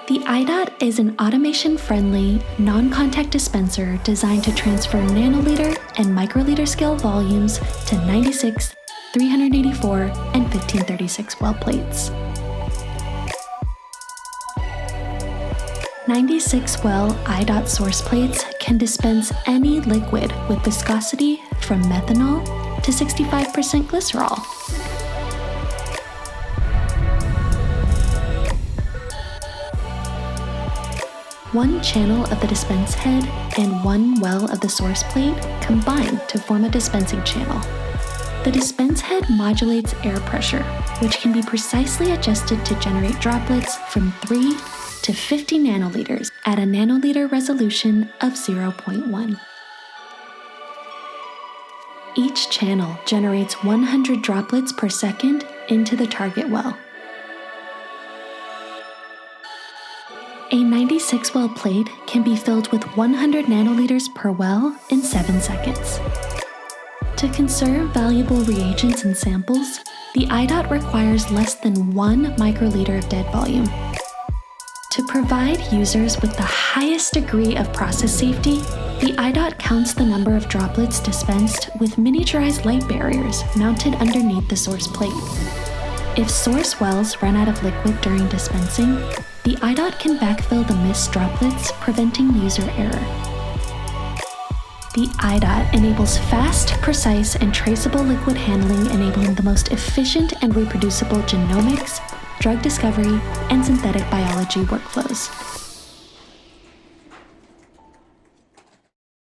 The I.DOT is an automation-friendly, non-contact dispenser designed to transfer nanoliter and microliter scale volumes to 96, 384, and 1536 well plates. 96 well I.DOT source plates can dispense any liquid with viscosity from methanol to 65% glycerol. One channel of the dispense head and one well of the source plate combine to form a dispensing channel. The dispense head modulates air pressure, which can be precisely adjusted to generate droplets from 3 to 50 nanoliters at a nanoliter resolution of 0.1. Each channel generates 100 droplets per second into the target well. A 96 well plate can be filled with 100 nanoliters per well in 7 seconds. To conserve valuable reagents and samples, the I.DOT requires less than 1 microliter of dead volume. To provide users with the highest degree of process safety, the I.DOT counts the number of droplets dispensed with miniaturized light barriers mounted underneath the source plate. If source wells run out of liquid during dispensing, the I.DOT can backfill the missed droplets, preventing user error. The I.DOT enables fast, precise, and traceable liquid handling, enabling the most efficient and reproducible genomics, drug discovery, and synthetic biology workflows.